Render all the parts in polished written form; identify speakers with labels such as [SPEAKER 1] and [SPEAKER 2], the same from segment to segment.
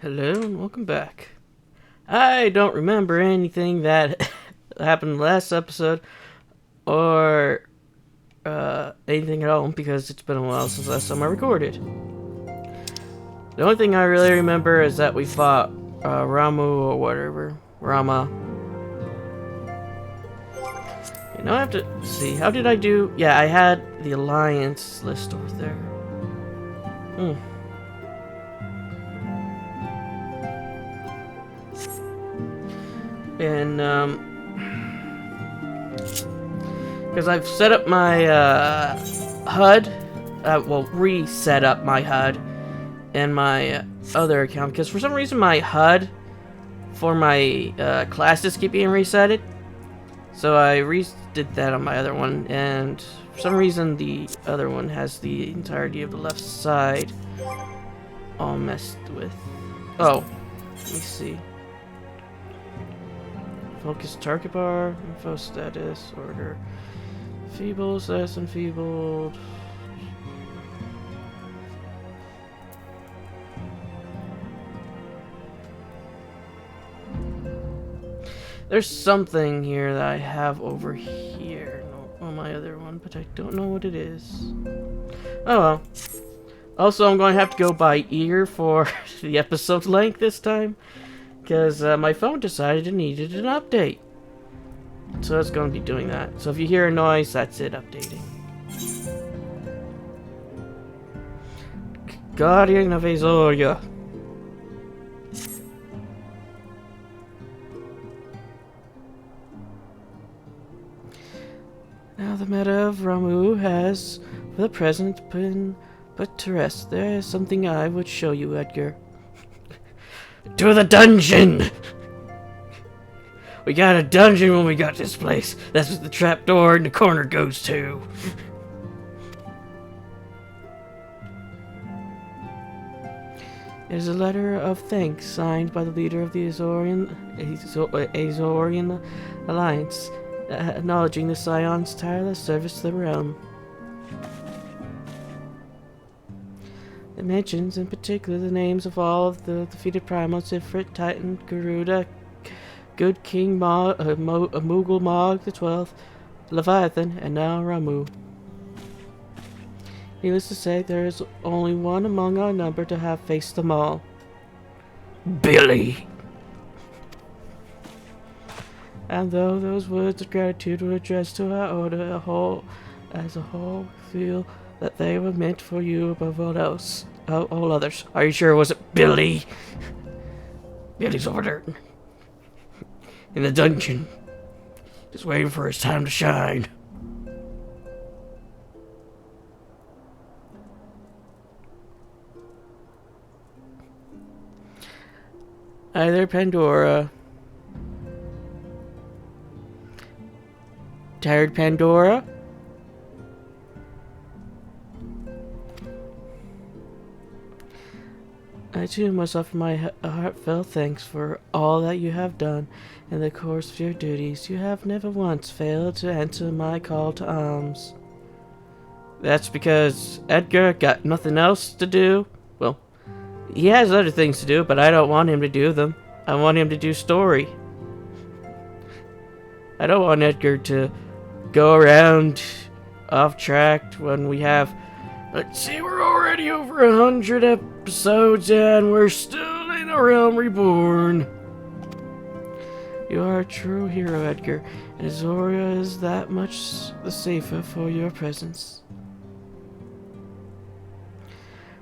[SPEAKER 1] Hello and welcome back. I don't remember anything that happened last episode or anything at all because it's been a while since last time I recorded. The only thing I really remember is that we fought Ramu or whatever. Rama. You know, I have to see. How did I do? Yeah, I had the alliance list over there. And because I've set up my HUD, well, reset up my HUD and my other account because for some reason my HUD for my classes keep being resetted. So I redid that on my other one, and for some reason the other one has the entirety of the left side all messed with. Oh, let me see. Focus target bar, info status, order. Feeble, status enfeebled. There's something here that I have over here on my other one, but I don't know what it is. Oh well. Also, I'm going to have to go by ear for the episode length this time, because my phone decided it needed an update. So it's going to be doing that. So if you hear a noise, that's it updating. Guardian of Azoria. Now the matter of Ramu has, for the present, been put to rest. There is something I would show you, Edgar. To the dungeon! We got a dungeon when we got this place. That's what the trapdoor in the corner goes to. It is a letter of thanks signed by the leader of the Azorian Alliance, acknowledging the Scion's tireless service to the realm. It mentions in particular the names of all of the defeated primals: Ifrit, Titan, Garuda, Good King Moogle Mog the 12th, Leviathan, and now Ramu. Needless to say, there is only one among our number to have faced them all. Billy! And though those words of gratitude were addressed to our order as a whole, feel that they were meant for you above all others. Are you sure it wasn't Billy? Billy's over there in the dungeon, just waiting for his time to shine. Hi there, Pandora. Tired, Pandora? I too must offer my heartfelt thanks for all that you have done in the course of your duties. You have never once failed to answer my call to arms. That's because Edgar got nothing else to do. Well, he has other things to do, but I don't want him to do them. I want him to do story. I don't want Edgar to go around off track when we have... Let's see, we're already over 100 episodes and we're still in a realm reborn. You are a true hero, Edgar, and Azoria is that much the safer for your presence.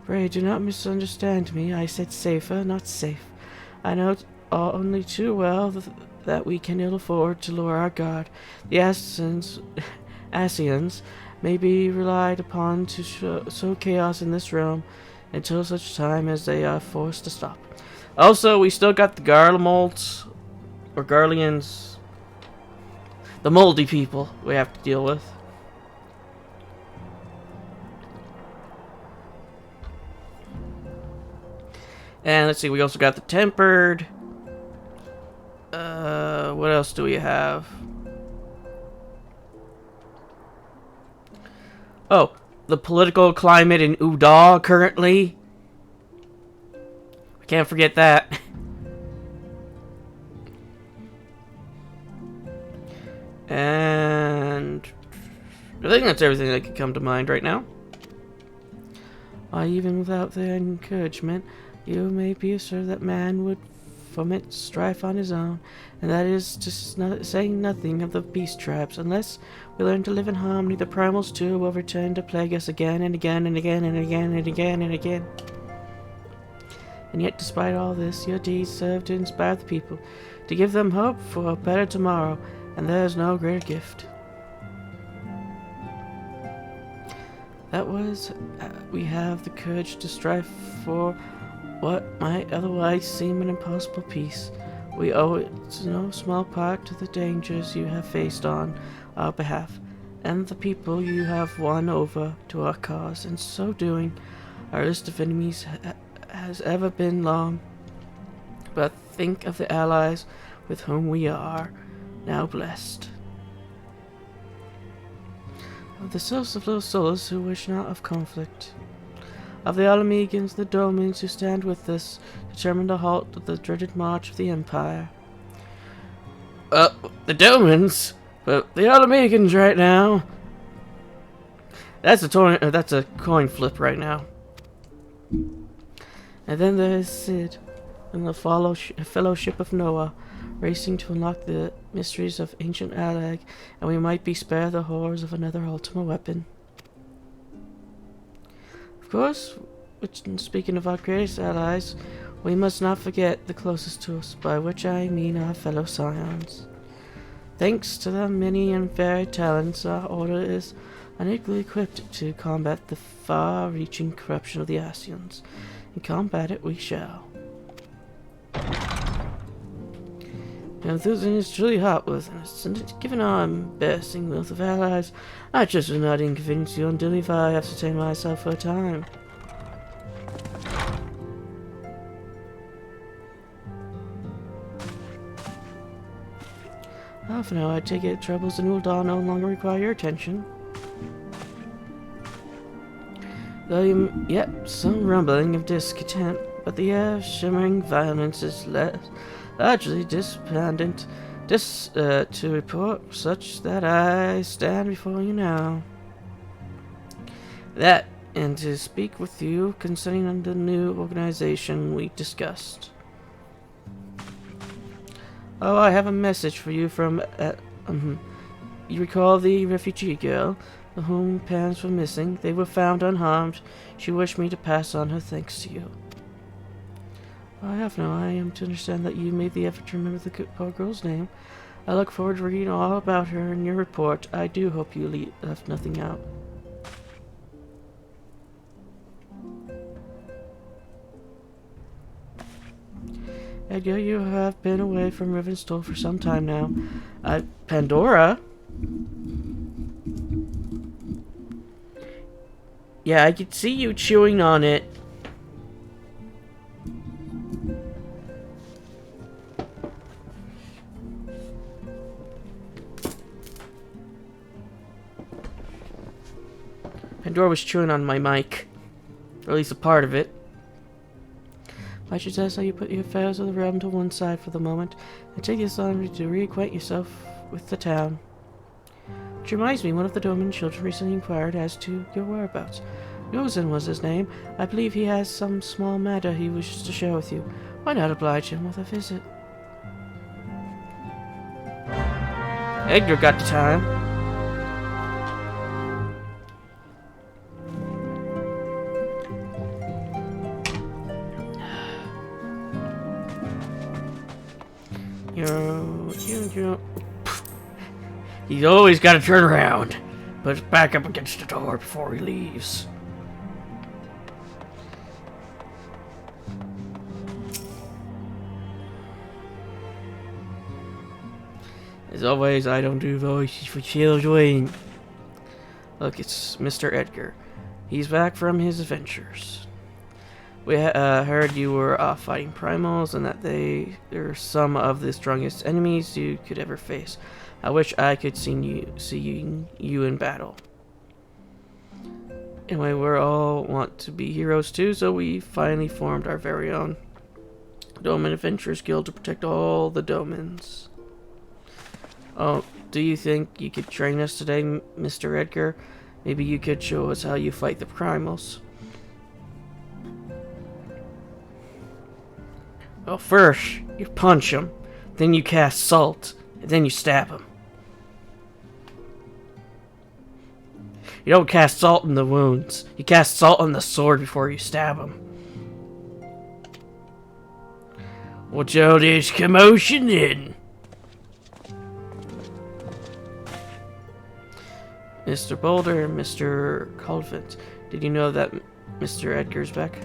[SPEAKER 1] Pray, do not misunderstand me. I said safer, not safe. I know only too well that we can ill afford to lure our guard. The Asians may be relied upon to sow chaos in this realm until such time as they are forced to stop. Also, we still got the Garlemolds, or Garleans, the moldy people we have to deal with. And let's see, we also got the Tempered. What else do we have? Oh, the political climate in Udall currently. We Can't forget that. And I think that's everything that could come to mind right now. Even without their encouragement, you may be assured that man would foment strife on his own, and that is just saying nothing of the beast tribes. Unless we learn to live in harmony, the primals too will return to plague us again and again and again and again and again and again. And yet, despite all this, your deeds serve to inspire the people, to give them hope for a better tomorrow, and there is no greater gift. That was, we have the courage to strive for what might otherwise seem an impossible peace. We owe it to no small part to the dangers you have faced on our behalf, and the people you have won over to our cause. In so doing, our list of enemies has ever been long. But think of the allies with whom we are now blessed. Of the souls of those souls who wish not of conflict. Of the Alamegans, the Domans who stand with us, determined to halt the dreaded march of the Empire. The Domans? But the Alamegans right now. That's a coin flip right now. And then there is Sid and the Fellowship of Noah, racing to unlock the mysteries of ancient Alag, and we might be spared the horrors of another Ultima weapon. Of course, speaking of our greatest allies, we must not forget the closest to us, by which I mean our fellow Scions. Thanks to their many and varied talents, our order is unequally equipped to combat the far-reaching corruption of the Ascians. And combat it we shall. The enthusiasm is truly hot within us, and given our embarrassing wealth of allies, I just will not inconvenience you until if I ascertain myself for a time. For now, I take it troubles in Ul'dah no longer require your attention. Though yet some rumbling of discontent, but the air of shimmering violence is largely despondent to report, such that I stand before you now. That, and to speak with you concerning the new organization we discussed. Oh, I have a message for you from, you recall the refugee girl, whom parents were missing? They were found unharmed. She wished me to pass on her thanks to you. I am to understand that you made the effort to remember the poor girl's name. I look forward to reading all about her in your report. I do hope you left nothing out. Edgar, you have been away from Rivenstone for some time now. Pandora? Yeah, I could see you chewing on it. Pandora was chewing on my mic. Or at least a part of it. I should ask how you put your affairs of the realm to one side for the moment, and take this opportunity to reacquaint yourself with the town. Which reminds me, one of the Doman children recently inquired as to your whereabouts. Yozen was his name. I believe he has some small matter he wishes to share with you. Why not oblige him with a visit? Edgar got the time. He's always got to turn around, put his back up against the door before he leaves. As always, I don't do voices for children. Look, it's Mr. Edgar. He's back from his adventures. We heard you were off fighting primals and that they're some of the strongest enemies you could ever face. I wish I could see you in battle. Anyway, we all want to be heroes too, so we finally formed our very own. Doman Adventurers Guild to protect all the Domans. Oh, do you think you could train us today, Mr. Edgar? Maybe you could show us how you fight the primals. Well, first, you punch them, then you cast salt, and then you stab them. You don't cast salt in the wounds. You cast salt on the sword before you stab them. What's all this commotion then? Mr. Boulder and Mr. Colvin, did you know that Mr. Edgar's back?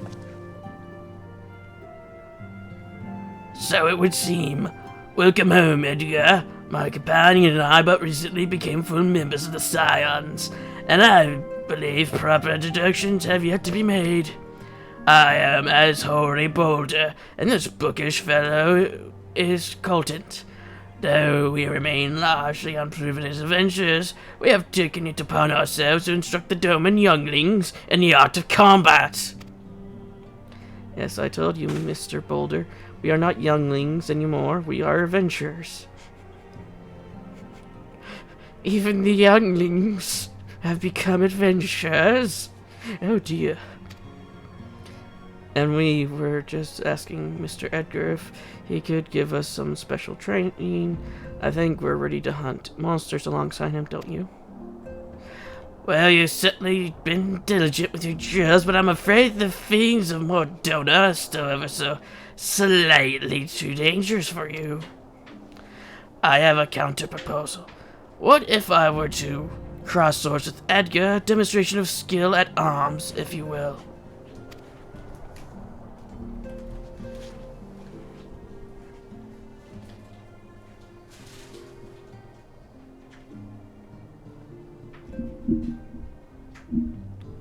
[SPEAKER 1] So it would seem. Welcome home, Edgar. My companion and I but recently became full members of the Scions, and I believe proper introductions have yet to be made. I am as Hoary Boulder, and this bookish fellow is Colton. Though we remain largely unproven as adventurers, we have taken it upon ourselves to instruct the Doman younglings in the art of combat. Yes, I told you, Mr. Boulder. We are not younglings anymore. We are adventurers. Even the younglings have become adventurers. Oh dear. And we were just asking Mr. Edgar if he could give us some special training. I think we're ready to hunt monsters alongside him, don't you? Well, you've certainly been diligent with your drills, but I'm afraid the fiends of Mordona are still ever so slightly too dangerous for you. I have a counter-proposal. What if I were to cross swords with Edgar, a demonstration of skill at arms, if you will?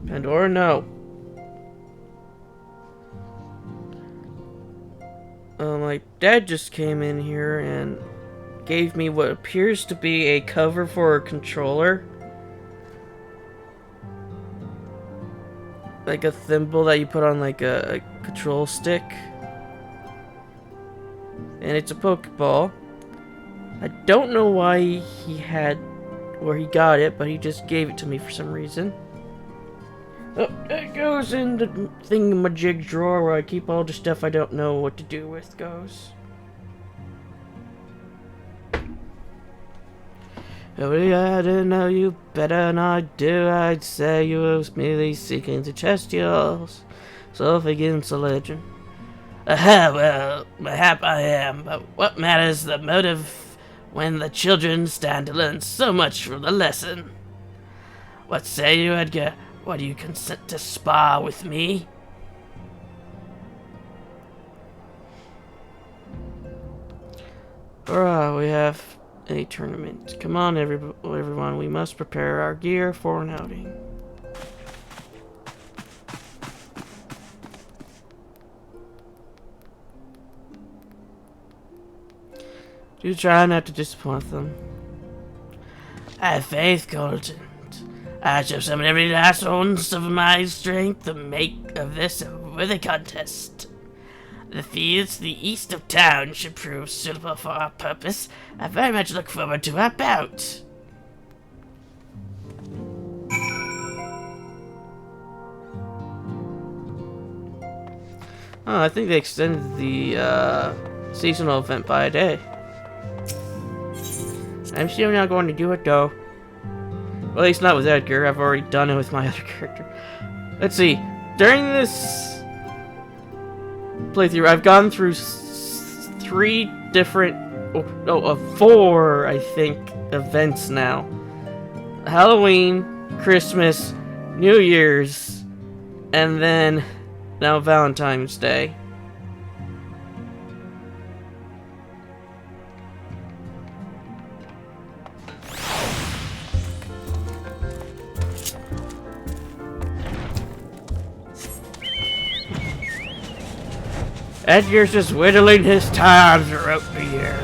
[SPEAKER 1] Pandora, no. My dad just came in here and gave me what appears to be a cover for a controller. Like a thimble that you put on like a control stick. And it's a Pokeball. I don't know why he got it, but he just gave it to me for some reason. Oh, it goes in the thingamajig drawer where I keep all the stuff I don't know what to do with goes. Oh, yeah, I didn't know you better than I do. I'd say you were merely seeking to test yours self against the legend. Aha, well, mayhap I am, but what matters the motive when the children stand to learn so much from the lesson? What say you, Edgar? Why do you consent to spar with me? Hurrah, we have a tournament. Come on, everyone, we must prepare our gear for an outing. Do try not to disappoint them. I have faith, Colton. I shall summon every last ounce of my strength to make of this a worthy contest. The fields to the east of town should prove suitable for our purpose. I very much look forward to our bout. Oh, I think they extended the seasonal event by a day. I'm still not going to do it though. Well, at least not with Edgar. I've already done it with my other character. Let's see. During this playthrough, I've gone through 3 different, four, I think, events now. Halloween, Christmas, New Year's, and then now Valentine's Day. Edgar's just whittling his time throughout the year.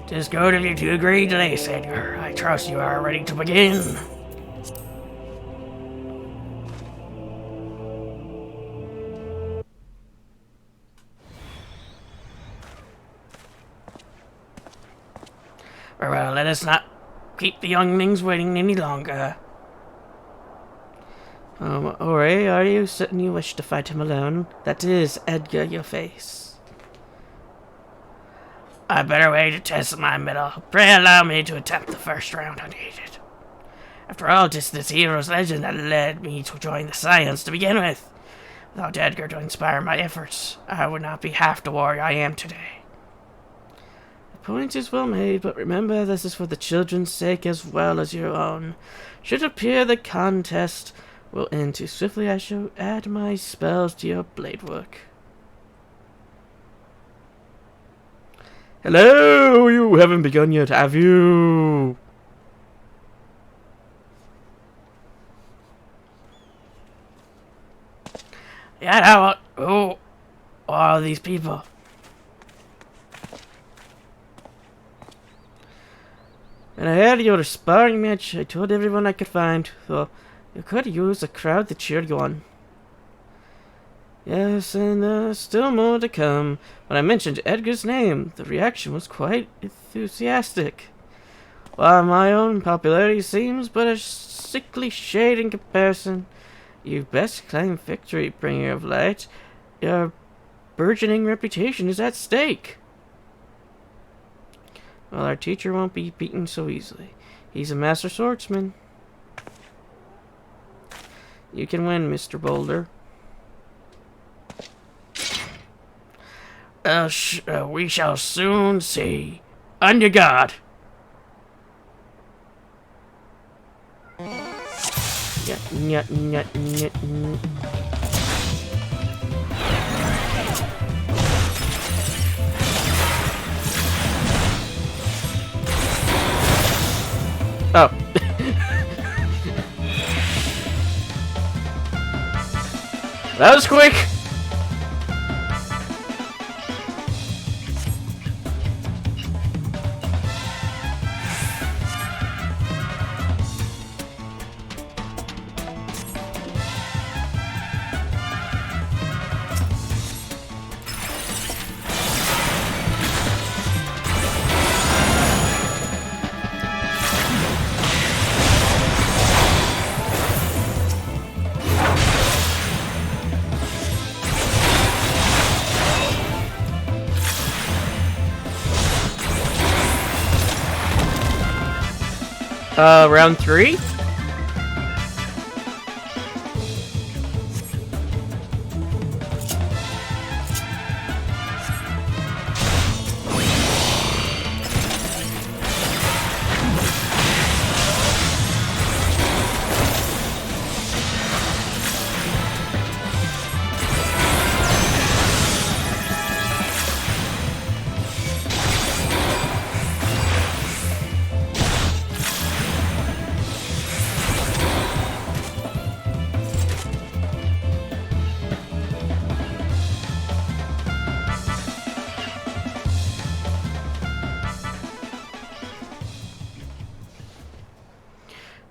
[SPEAKER 1] Tis good of you to agree to this, Edgar. I trust you are ready to begin. Very well, let us not keep the younglings waiting any longer. Ori, are you certain you wish to fight him alone? That is Edgar your face. I better wait to test my mettle. Pray allow me to attempt the first round unaided. After all, 'tis this hero's legend that led me to join the Scions to begin with. Without Edgar to inspire my efforts, I would not be half the warrior I am today. The point is well made, but remember this is for the children's sake as well as your own. Should it appear the contest will end too swiftly, I shall add my spells to your blade work. Hello! You haven't begun yet, have you? Yeah, now, who are these people? When I heard you were a sparring match, I told everyone I could find, so you could use a crowd to cheer you on. Yes, and there's still more to come. When I mentioned Edgar's name, the reaction was quite enthusiastic. While my own popularity seems but a sickly shade in comparison, you best claim victory, bringer of light. Your burgeoning reputation is at stake. Well, our teacher won't be beaten so easily. He's a master swordsman. You can win, Mr. Boulder. We shall soon see. On your guard. Oh. That was quick. Round 3?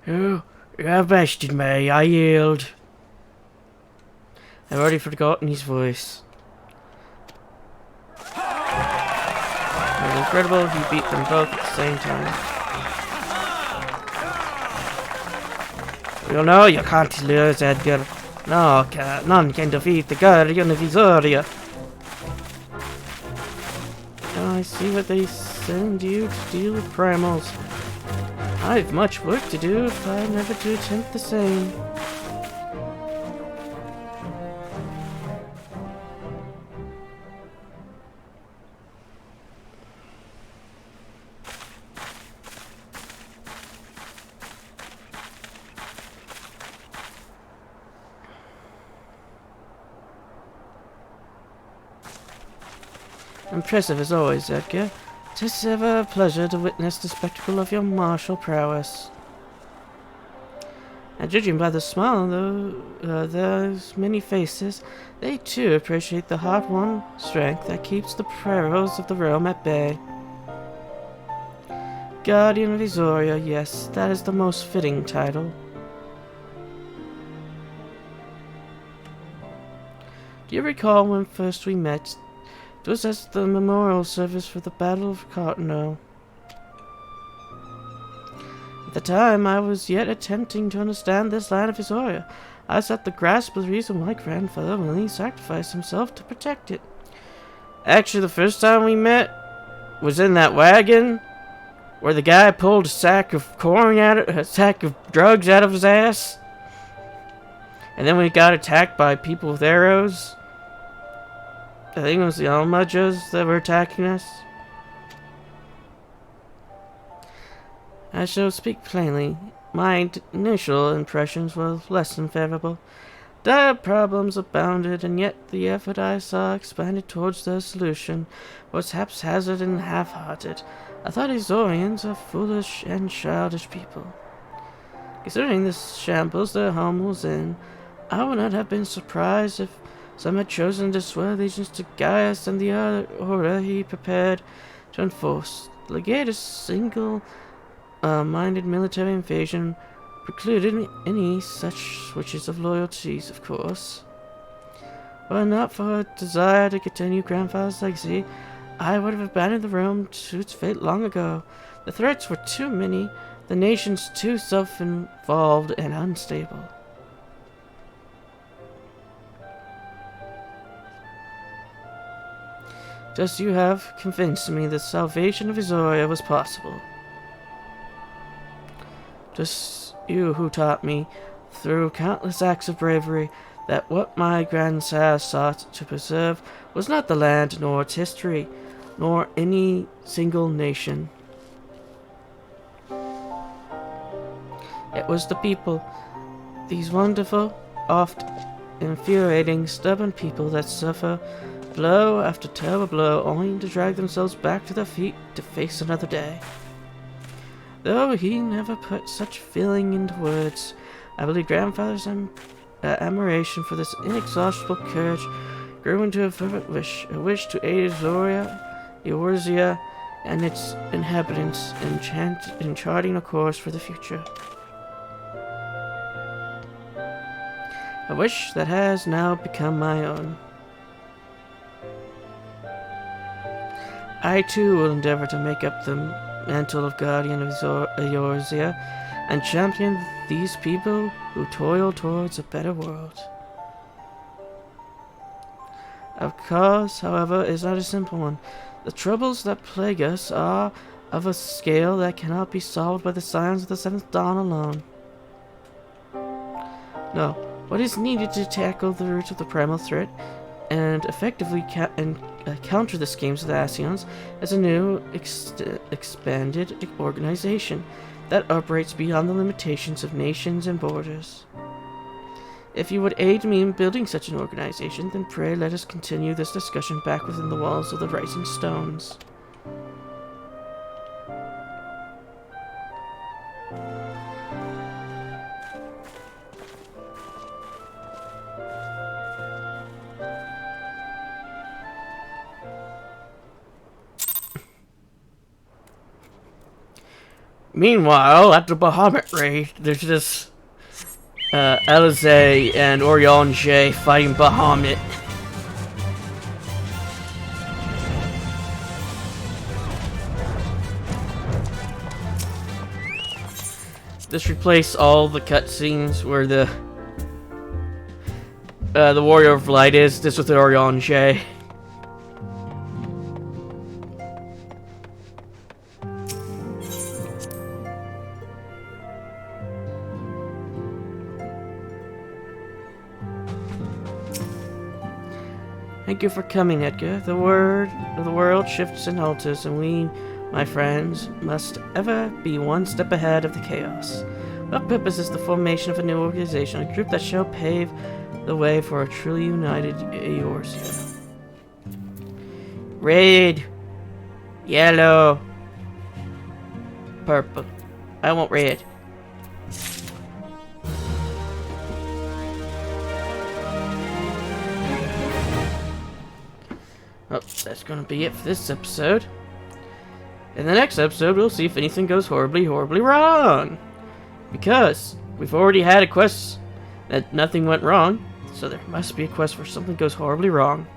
[SPEAKER 1] Oh, you have bested me, I yield. I've already forgotten his voice. It was incredible, he beat them both at the same time. You know you can't lose, Edgar. No, none can defeat the Guardian of Visoria. Oh, I see what they send you to deal with primals. I've much work to do if I never to attempt the same. Impressive as always, Edgar. 'Tis ever a pleasure to witness the spectacle of your martial prowess. And judging by the smile of those many faces, they too appreciate the hard-won strength that keeps the perils of the realm at bay. Guardian of Visoria, yes, that is the most fitting title. Do you recall when first we met? It was as the memorial service for the Battle of Cartano. At the time, I was yet attempting to understand this land of Isoria. I sought to grasp the reason why grandfather willingly sacrificed himself to protect it. Actually, the first time we met was in that wagon where the guy pulled a sack of drugs out of his ass. And then we got attacked by people with arrows. I think it was the Almajas that were attacking us. I shall speak plainly. My initial impressions were less than favorable. Dire problems abounded, and yet the effort I saw expanded towards their solution was haphazard and half-hearted. I thought Azorians are foolish and childish people. Considering the shambles their home was in, I would not have been surprised if some had chosen to swear allegiance to Gaius and the other order he prepared to enforce. The legate's single-minded military invasion precluded any such switches of loyalties, of course. Were it not for a desire to continue grandfather's legacy, I would have abandoned the realm to its fate long ago. The threats were too many, the nations too self-involved and unstable. Thus you have convinced me the salvation of Isoria was possible. Just you who taught me, through countless acts of bravery, that what my grandsire sought to preserve was not the land, nor its history, nor any single nation. It was the people, these wonderful, oft infuriating, stubborn people that suffer blow after terrible blow, only to drag themselves back to their feet to face another day. Though he never put such feeling into words, I believe grandfather's admiration for this inexhaustible courage grew into a fervent wish, a wish to aid Eorzea, and its inhabitants in charting a course for the future. A wish that has now become my own. I too will endeavor to make up the mantle of guardian of Eorzea and champion these people who toil towards a better world. Our cause, however, is not a simple one. The troubles that plague us are of a scale that cannot be solved by the science of the seventh dawn alone. No, what is needed to tackle the root of the primal threat and effectively counter the schemes of the Ascians is a new, expanded organization that operates beyond the limitations of nations and borders. If you would aid me in building such an organization, then pray let us continue this discussion back within the walls of the Rising Stones. Meanwhile, at the Bahamut raid, there's this Alize and Orion fighting Bahamut. This replaced all the cutscenes where the Warrior of Light is. This with Orion. Thank you for coming, Edgar. The world shifts and alters, and we, my friends, must ever be one step ahead of the chaos. What purpose is the formation of a new organization, a group that shall pave the way for a truly united Eorzea? Red, yellow, purple. I want red. Oh, that's gonna be it for this episode. In the next episode, we'll see if anything goes horribly, horribly wrong. Because we've already had a quest that nothing went wrong, so there must be a quest where something goes horribly wrong.